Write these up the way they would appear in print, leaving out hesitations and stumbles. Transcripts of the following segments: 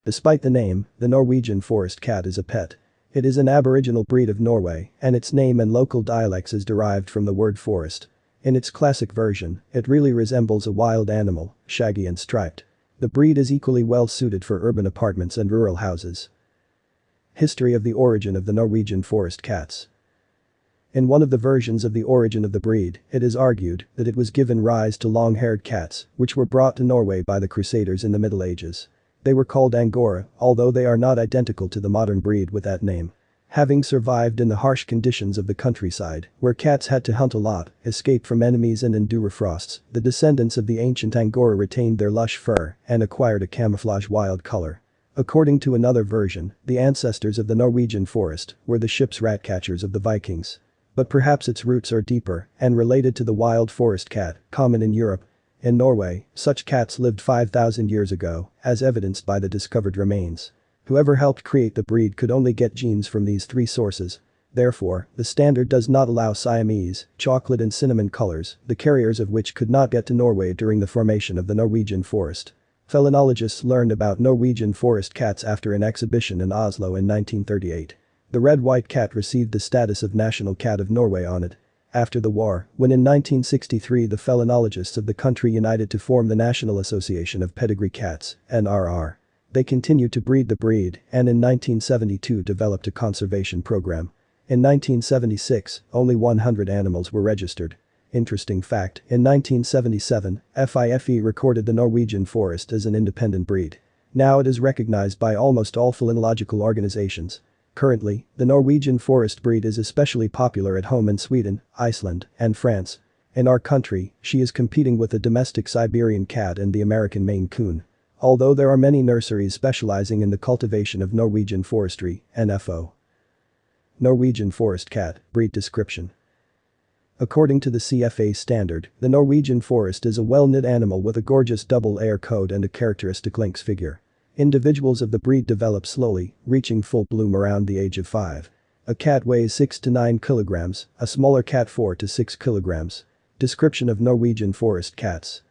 Despite the name, the Norwegian forest cat is a pet. It is an aboriginal breed of Norway, and its name and local dialects is derived from the word forest. In its classic version, it really resembles a wild animal, shaggy and striped. The breed is equally well suited for urban apartments and rural houses. History of the origin of the Norwegian forest cats. In one of the versions of the origin of the breed, it is argued that it was given rise to long-haired cats, which were brought to Norway by the Crusaders in the Middle Ages. They were called Angora, although they are not identical to the modern breed with that name. Having survived in the harsh conditions of the countryside, where cats had to hunt a lot, escape from enemies and endure frosts, the descendants of the ancient Angora retained their lush fur and acquired a camouflage wild color. According to another version, the ancestors of the Norwegian forest were the ship's ratcatchers of the Vikings. But perhaps its roots are deeper and related to the wild forest cat, common in Europe. In Norway, such cats lived 5,000 years ago, as evidenced by the discovered remains. Whoever helped create the breed could only get genes from these three sources. Therefore, the standard does not allow Siamese, chocolate and cinnamon colors, the carriers of which could not get to Norway during the formation of the Norwegian forest. Felinologists learned about Norwegian forest cats after an exhibition in Oslo in 1938. The red-white cat received the status of national cat of Norway on it. After the war, when in 1963 the felinologists of the country united to form the National Association of Pedigree Cats, NRR. They continued to breed the breed and in 1972 developed a conservation program. In 1976, only 100 animals were registered. Interesting fact, in 1977, FIFE recorded the Norwegian forest as an independent breed. Now it is recognized by almost all phelinological organizations. Currently, the Norwegian forest breed is especially popular at home in Sweden, Iceland, and France. In our country, she is competing with the domestic Siberian cat and the American Maine Coon. Although there are many nurseries specializing in the cultivation of Norwegian forestry, NFO. Norwegian forest cat, breed description. According to the CFA standard, the Norwegian forest is a well-knit animal with a gorgeous double air coat and a characteristic lynx figure. Individuals of the breed develop slowly, reaching full bloom around the age of 5. A cat weighs 6 to 9 kilograms, a smaller cat 4 to 6 kilograms. Description of Norwegian forest cats.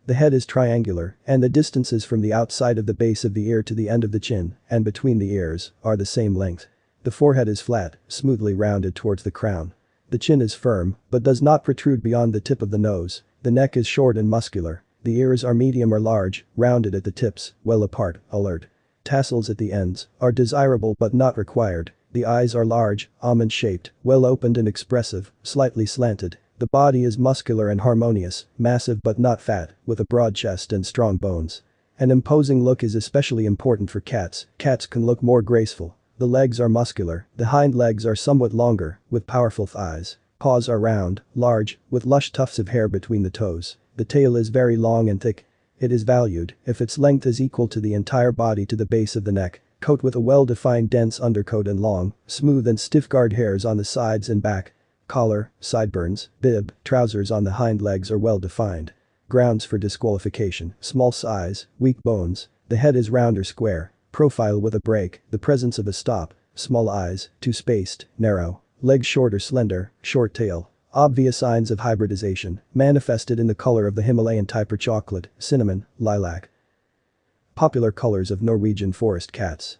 The head is triangular, and the distances from the outside of the base of the ear to the end of the chin, and between the ears, are the same length. The forehead is flat, smoothly rounded towards the crown. The chin is firm, but does not protrude beyond the tip of the nose. The neck is short and muscular. The ears are medium or large, rounded at the tips, well apart, alert. Tassels at the ends are desirable but not required. The eyes are large, almond-shaped, well-opened and expressive, slightly slanted. The body is muscular and harmonious, massive but not fat, with a broad chest and strong bones. An imposing look is especially important for cats. Cats can look more graceful. The legs are muscular, the hind legs are somewhat longer, with powerful thighs. Paws are round, large, with lush tufts of hair between the toes. The tail is very long and thick. It is valued if its length is equal to the entire body to the base of the neck. Coat with a well-defined dense undercoat and long, smooth and stiff guard hairs on the sides and back. Collar, sideburns, bib, trousers on the hind legs are well defined. Grounds for disqualification: small size, weak bones. The head is round or square. Profile with a break, the presence of a stop. Small eyes, too spaced, narrow. Legs short or slender, short tail. Obvious signs of hybridization, manifested in the color of the Himalayan type or chocolate, cinnamon, lilac. Popular colors of Norwegian forest cats.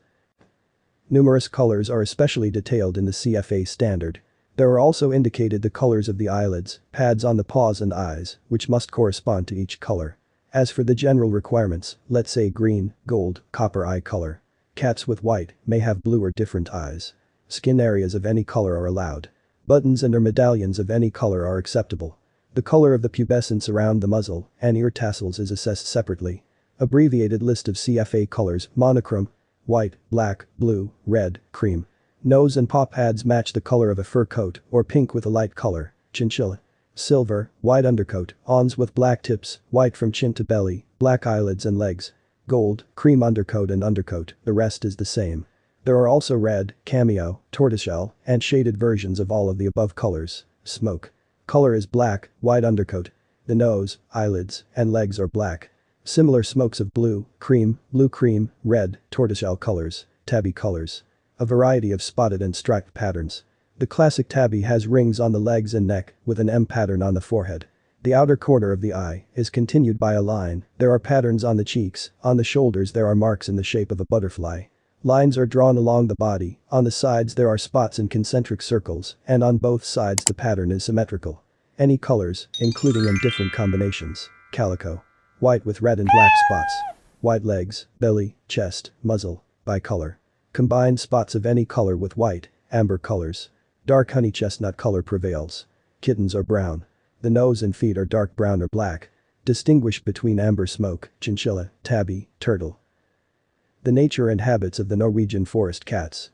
Numerous colors are especially detailed in the CFA standard. There are also indicated the colors of the eyelids, pads on the paws and eyes, which must correspond to each color. As for the general requirements, let's say green, gold, copper eye color. Cats with white may have blue or different eyes. Skin areas of any color are allowed. Buttons and/or medallions of any color are acceptable. The color of the pubescence around the muzzle and ear tassels is assessed separately. Abbreviated list of CFA colors: monochrome, white, black, blue, red, cream. Nose and paw pads match the color of a fur coat or pink with a light color, chinchilla. Silver, white undercoat, awns with black tips, white from chin to belly, black eyelids and legs. Gold, cream undercoat and undercoat, the rest is the same. There are also red, cameo, tortoiseshell, and shaded versions of all of the above colors. Smoke. Color is black, white undercoat. The nose, eyelids, and legs are black. Similar smokes of blue cream, red, tortoiseshell colors, tabby colors. A variety of spotted and striped patterns. The classic tabby has rings on the legs and neck with an M pattern on the forehead. The outer corner of the eye is continued by a line, there are patterns on the cheeks, on the shoulders there are marks in the shape of a butterfly. Lines are drawn along the body, on the sides there are spots in concentric circles, and on both sides the pattern is symmetrical. Any colors, including in different combinations. Calico. White with red and black spots. White legs, belly, chest, muzzle. Bicolor. Combined spots of any color with white, amber colors. Dark honey chestnut color prevails. Kittens are brown. The nose and feet are dark brown or black. Distinguish between amber smoke, chinchilla, tabby, turtle. The nature and habits of the Norwegian forest cats.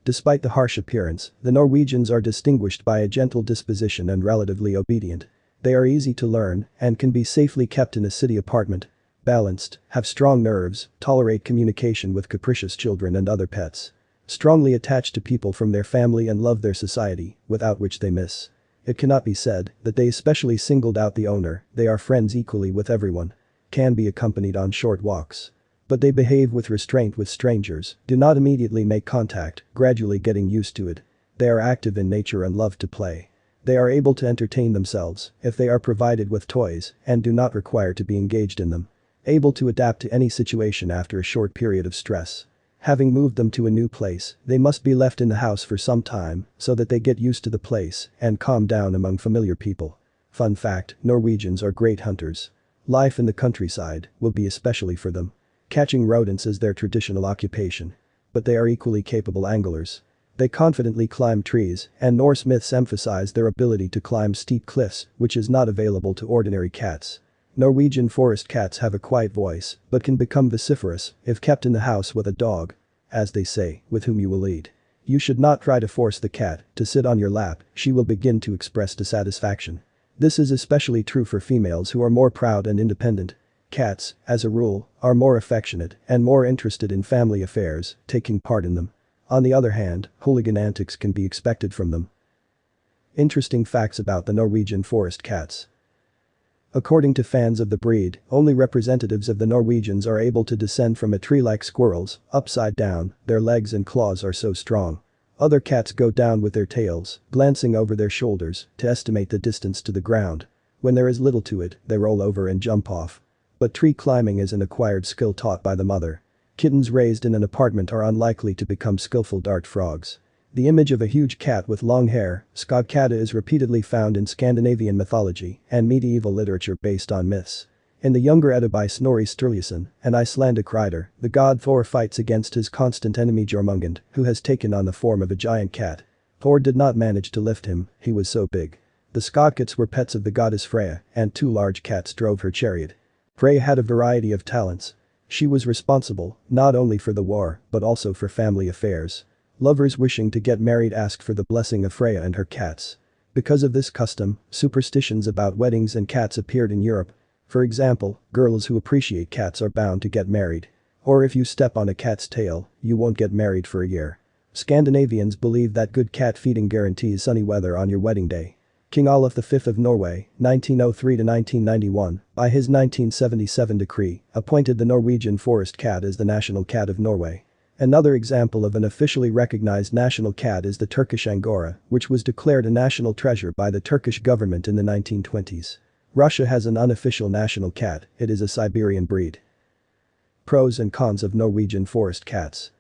Despite the harsh appearance, the Norwegians are distinguished by a gentle disposition and relatively obedient. They are easy to learn and can be safely kept in a city apartment. Balanced, have strong nerves, tolerate communication with capricious children and other pets. Strongly attached to people from their family and love their society, without which they miss. It cannot be said that they especially singled out the owner, they are friends equally with everyone. Can be accompanied on short walks. But they behave with restraint with strangers, do not immediately make contact, gradually getting used to it. They are active in nature and love to play. They are able to entertain themselves if they are provided with toys and do not require to be engaged in them. Able to adapt to any situation after a short period of stress. Having moved them to a new place, they must be left in the house for some time so that they get used to the place and calm down among familiar people. Fun fact, Norwegians are great hunters. Life in the countryside will be especially for them. Catching rodents is their traditional occupation. But they are equally capable anglers. They confidently climb trees, and Norse myths emphasize their ability to climb steep cliffs, which is not available to ordinary cats. Norwegian forest cats have a quiet voice, but can become vociferous if kept in the house with a dog. As they say, with whom you will eat. You should not try to force the cat to sit on your lap, she will begin to express dissatisfaction. This is especially true for females who are more proud and independent. Cats, as a rule, are more affectionate and more interested in family affairs, taking part in them. On the other hand, hooligan antics can be expected from them. Interesting facts about the Norwegian forest cats. According to fans of the breed, only representatives of the Norwegians are able to descend from a tree like squirrels, upside down, their legs and claws are so strong. Other cats go down with their tails, glancing over their shoulders, to estimate the distance to the ground. When there is little to it, they roll over and jump off. But tree climbing is an acquired skill taught by the mother. Kittens raised in an apartment are unlikely to become skillful dart frogs. The image of a huge cat with long hair, skogkatte, is repeatedly found in Scandinavian mythology and medieval literature based on myths. In the younger Edda by Snorri Sturluson, an Icelandic writer, the god Thor fights against his constant enemy Jormungand, who has taken on the form of a giant cat. Thor did not manage to lift him, he was so big. The skogkatts were pets of the goddess Freya, and two large cats drove her chariot. Freya had a variety of talents. She was responsible, not only for the war, but also for family affairs. Lovers wishing to get married asked for the blessing of Freya and her cats. Because of this custom, superstitions about weddings and cats appeared in Europe. For example, girls who appreciate cats are bound to get married. Or if you step on a cat's tail, you won't get married for a year. Scandinavians believe that good cat feeding guarantees sunny weather on your wedding day. King Olaf V of Norway, 1903–1991, by his 1977 decree, appointed the Norwegian forest cat as the national cat of Norway. Another example of an officially recognized national cat is the Turkish Angora, which was declared a national treasure by the Turkish government in the 1920s. Russia has an unofficial national cat, it is a Siberian breed. Pros and cons of Norwegian forest cats.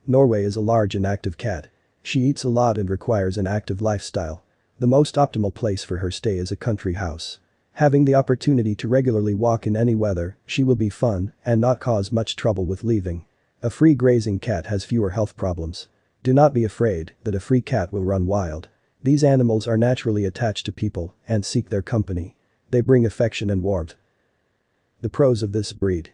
Norway is a large and active cat. She eats a lot and requires an active lifestyle. The most optimal place for her stay is a country house. Having the opportunity to regularly walk in any weather, she will be fun and not cause much trouble with leaving. A free grazing cat has fewer health problems. Do not be afraid that a free cat will run wild. These animals are naturally attached to people and seek their company. They bring affection and warmth. The pros of this breed.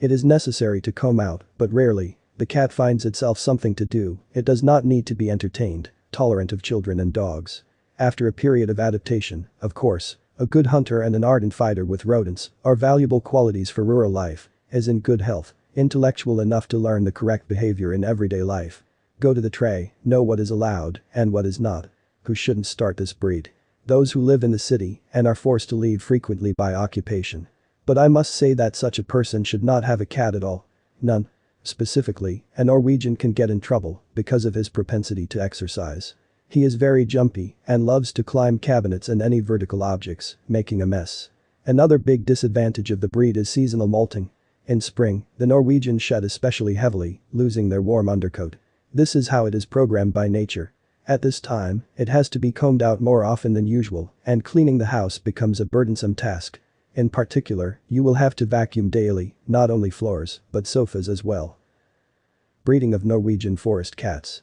It is necessary to comb out, but rarely. The cat finds itself something to do, it does not need to be entertained, tolerant of children and dogs. After a period of adaptation, of course, a good hunter and an ardent fighter with rodents are valuable qualities for rural life, as in good health, intellectual enough to learn the correct behavior in everyday life. Go to the tray, know what is allowed and what is not. Who shouldn't start this breed? Those who live in the city and are forced to leave frequently by occupation. But I must say that such a person should not have a cat at all. None. Specifically, a Norwegian can get in trouble because of his propensity to exercise. He is very jumpy and loves to climb cabinets and any vertical objects, making a mess. Another big disadvantage of the breed is seasonal molting. In spring, the Norwegians shed especially heavily, losing their warm undercoat. This is how it is programmed by nature. At this time, it has to be combed out more often than usual, and cleaning the house becomes a burdensome task. In particular, you will have to vacuum daily, not only floors, but sofas as well. Breeding of Norwegian forest cats.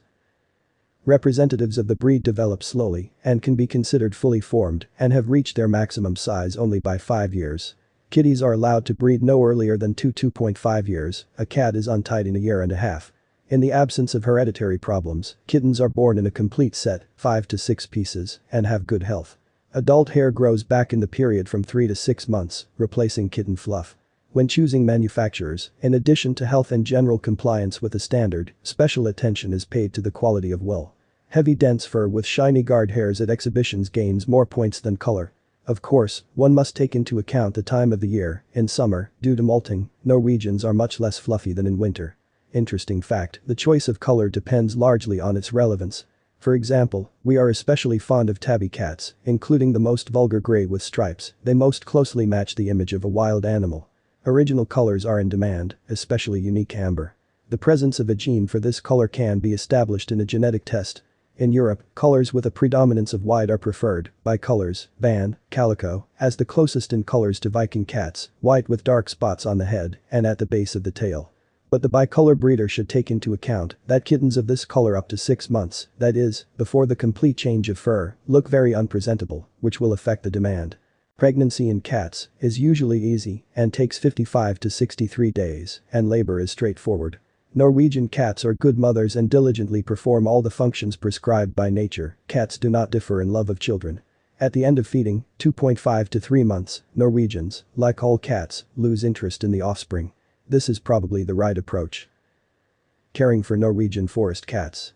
Representatives of the breed develop slowly and can be considered fully formed and have reached their maximum size only by 5 years. Kitties are allowed to breed no earlier than 2.5 years, a cat is untied in a year and a half. In the absence of hereditary problems, kittens are born in a complete set, 5 to 6 pieces, and have good health. Adult hair grows back in the period from 3 to 6 months, replacing kitten fluff. When choosing manufacturers, in addition to health and general compliance with the standard, special attention is paid to the quality of wool. Heavy dense fur with shiny guard hairs at exhibitions gains more points than color. Of course, one must take into account the time of the year. In summer, due to molting, Norwegians are much less fluffy than in winter. Interesting fact, the choice of color depends largely on its relevance. For example, we are especially fond of tabby cats, including the most vulgar gray with stripes. They most closely match the image of a wild animal. Original colors are in demand, especially unique amber. The presence of a gene for this color can be established in a genetic test. In Europe, colors with a predominance of white are preferred, bicolors, ban, calico, as the closest in colors to Viking cats, white with dark spots on the head and at the base of the tail. But the bicolor breeder should take into account that kittens of this color up to 6 months, that is, before the complete change of fur, look very unpresentable, which will affect the demand. Pregnancy in cats is usually easy and takes 55 to 63 days, and labor is straightforward. Norwegian cats are good mothers and diligently perform all the functions prescribed by nature. Cats do not differ in love of children. At the end of feeding, 2.5 to 3 months, Norwegians, like all cats, lose interest in the offspring. This is probably the right approach. Caring for Norwegian forest cats.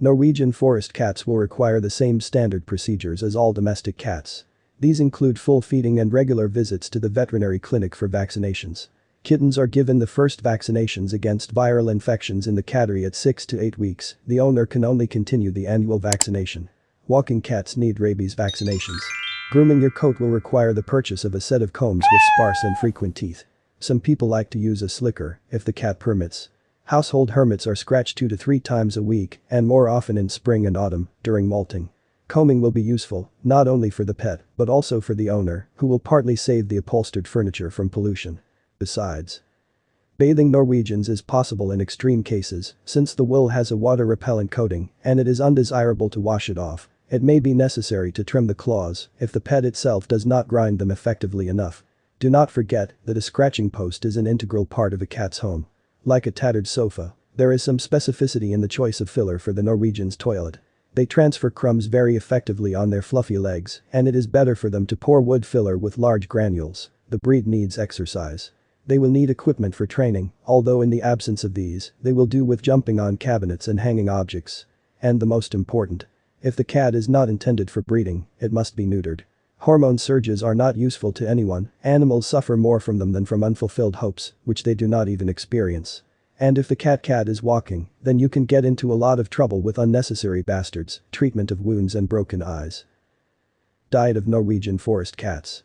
Norwegian forest cats will require the same standard procedures as all domestic cats. These include full feeding and regular visits to the veterinary clinic for vaccinations. Kittens are given the first vaccinations against viral infections in the cattery at 6 to 8 weeks. The owner can only continue the annual vaccination. Walking cats need rabies vaccinations. Grooming your coat will require the purchase of a set of combs with sparse and frequent teeth. Some people like to use a slicker, if the cat permits. Household hermits are scratched 2 to 3 times a week and more often in spring and autumn, during molting. Combing will be useful, not only for the pet, but also for the owner, who will partly save the upholstered furniture from pollution. Besides, bathing Norwegians is possible in extreme cases, since the wool has a water-repellent coating and it is undesirable to wash it off. It may be necessary to trim the claws if the pet itself does not grind them effectively enough. Do not forget that a scratching post is an integral part of a cat's home. Like a tattered sofa, there is some specificity in the choice of filler for the Norwegian's toilet. They transfer crumbs very effectively on their fluffy legs, and it is better for them to pour wood filler with large granules. The breed needs exercise. They will need equipment for training, although in the absence of these, they will do with jumping on cabinets and hanging objects. And the most important, if the cat is not intended for breeding, it must be neutered. Hormone surges are not useful to anyone. Animals suffer more from them than from unfulfilled hopes, which they do not even experience. And if the cat is walking, then you can get into a lot of trouble with unnecessary bastards, treatment of wounds and broken eyes. Diet of Norwegian forest cats.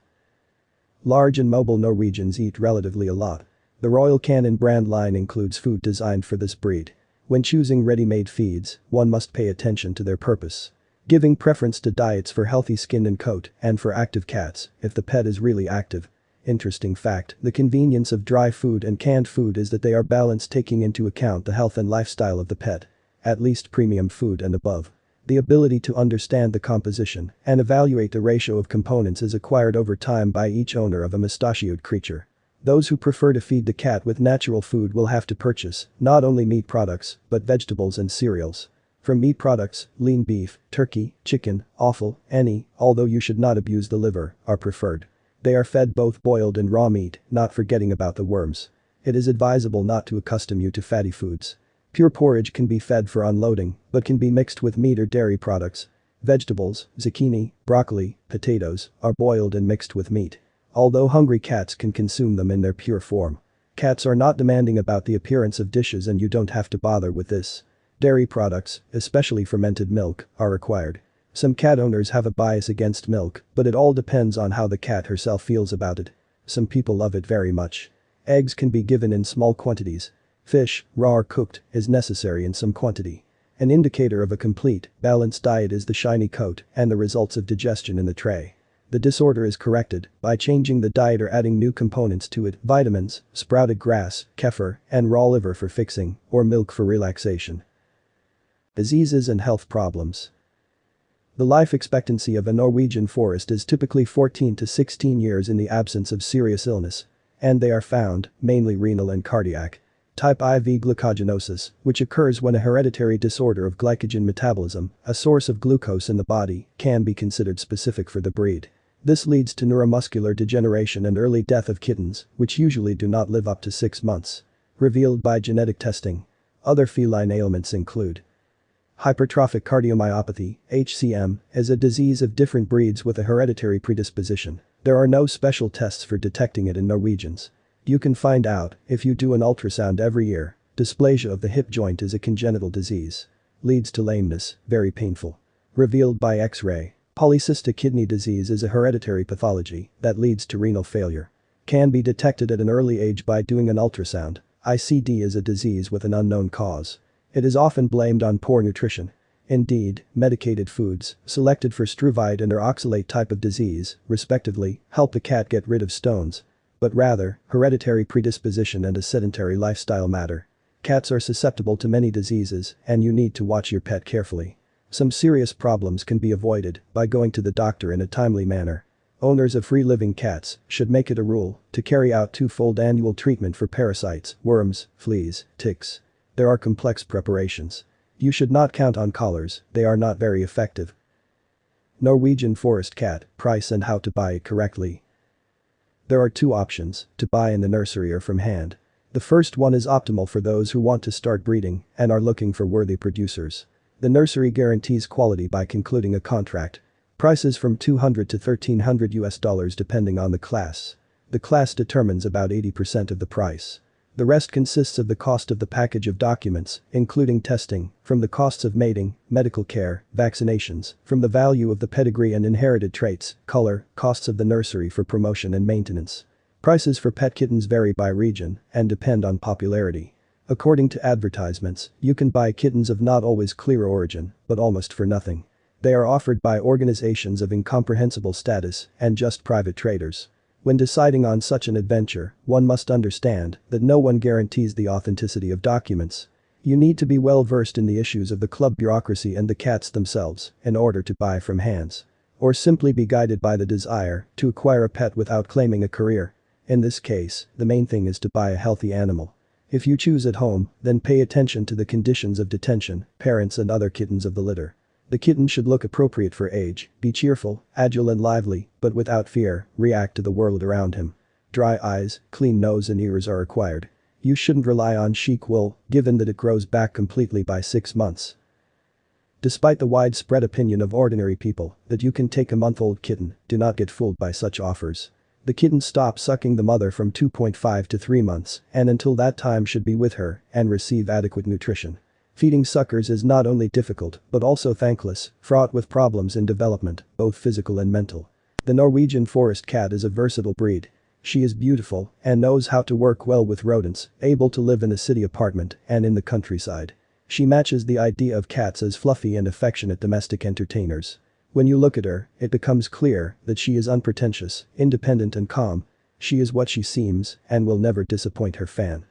Large and mobile Norwegians eat relatively a lot. The Royal Canin brand line includes food designed for this breed. When choosing ready-made feeds, one must pay attention to their purpose. Giving preference to diets for healthy skin and coat, and for active cats, if the pet is really active. Interesting fact, the convenience of dry food and canned food is that they are balanced taking into account the health and lifestyle of the pet. At least premium food and above. The ability to understand the composition and evaluate the ratio of components is acquired over time by each owner of a mustachioed creature. Those who prefer to feed the cat with natural food will have to purchase not only meat products, but vegetables and cereals. From meat products, lean beef, turkey, chicken, offal, any, although you should not abuse the liver, are preferred. They are fed both boiled and raw meat, not forgetting about the worms. It is advisable not to accustom you to fatty foods. Pure porridge can be fed for unloading, but can be mixed with meat or dairy products. Vegetables, zucchini, broccoli, potatoes, are boiled and mixed with meat. Although hungry cats can consume them in their pure form. Cats are not demanding about the appearance of dishes and you don't have to bother with this. Dairy products, especially fermented milk, are required. Some cat owners have a bias against milk, but it all depends on how the cat herself feels about it. Some people love it very much. Eggs can be given in small quantities. Fish, raw or cooked, is necessary in some quantity. An indicator of a complete, balanced diet is the shiny coat and the results of digestion in the tray. The disorder is corrected by changing the diet or adding new components to it: vitamins, sprouted grass, kefir, and raw liver for fixing, or milk for relaxation. Diseases and health problems. The life expectancy of a Norwegian forest is typically 14 to 16 years in the absence of serious illness. And they are found, mainly renal and cardiac. Type IV glucogenosis, which occurs when a hereditary disorder of glycogen metabolism, a source of glucose in the body, can be considered specific for the breed. This leads to neuromuscular degeneration and early death of kittens, which usually do not live up to 6 months. Revealed by genetic testing. Other feline ailments include hypertrophic cardiomyopathy, HCM, is a disease of different breeds with a hereditary predisposition. There are no special tests for detecting it in Norwegians. You can find out if you do an ultrasound every year. Dysplasia of the hip joint is a congenital disease. Leads to lameness, very painful. Revealed by X-ray. Polycystic kidney disease is a hereditary pathology that leads to renal failure. Can be detected at an early age by doing an ultrasound. ICD is a disease with an unknown cause. It is often blamed on poor nutrition. Indeed, medicated foods, selected for struvite and or oxalate type of disease, respectively, help a cat get rid of stones. But rather, hereditary predisposition and a sedentary lifestyle matter. Cats are susceptible to many diseases, and you need to watch your pet carefully. Some serious problems can be avoided by going to the doctor in a timely manner. Owners of free-living cats should make it a rule to carry out twofold annual treatment for parasites, worms, fleas, ticks. There are complex preparations. You should not count on collars, they are not very effective. Norwegian Forest Cat, price and how to buy it correctly. There are 2 options, to buy in the nursery or from hand. The first one is optimal for those who want to start breeding and are looking for worthy producers. The nursery guarantees quality by concluding a contract. Prices from $200 to $1,300 depending on the class. The class determines about 80% of the price. The rest consists of the cost of the package of documents, including testing, from the costs of mating, medical care, vaccinations, from the value of the pedigree and inherited traits, color, costs of the nursery for promotion and maintenance. Prices for pet kittens vary by region and depend on popularity. According to advertisements, you can buy kittens of not always clear origin, but almost for nothing. They are offered by organizations of incomprehensible status and just private traders. When deciding on such an adventure, one must understand that no one guarantees the authenticity of documents. You need to be well versed in the issues of the club bureaucracy and the cats themselves in order to buy from hands. Or simply be guided by the desire to acquire a pet without claiming a career. In this case, the main thing is to buy a healthy animal. If you choose at home, then pay attention to the conditions of detention, parents and other kittens of the litter. The kitten should look appropriate for age, be cheerful, agile and lively, but without fear, react to the world around him. Dry eyes, clean nose and ears are required. You shouldn't rely on chic wool, given that it grows back completely by 6 months. Despite the widespread opinion of ordinary people that you can take a month-old kitten, do not get fooled by such offers. The kitten stops sucking the mother from 2.5 to 3 months, and until that time should be with her and receive adequate nutrition. Feeding suckers is not only difficult, but also thankless, fraught with problems in development, both physical and mental. The Norwegian Forest Cat is a versatile breed. She is beautiful and knows how to work well with rodents, able to live in a city apartment and in the countryside. She matches the idea of cats as fluffy and affectionate domestic entertainers. When you look at her, it becomes clear that she is unpretentious, independent and calm. She is what she seems and will never disappoint her fan.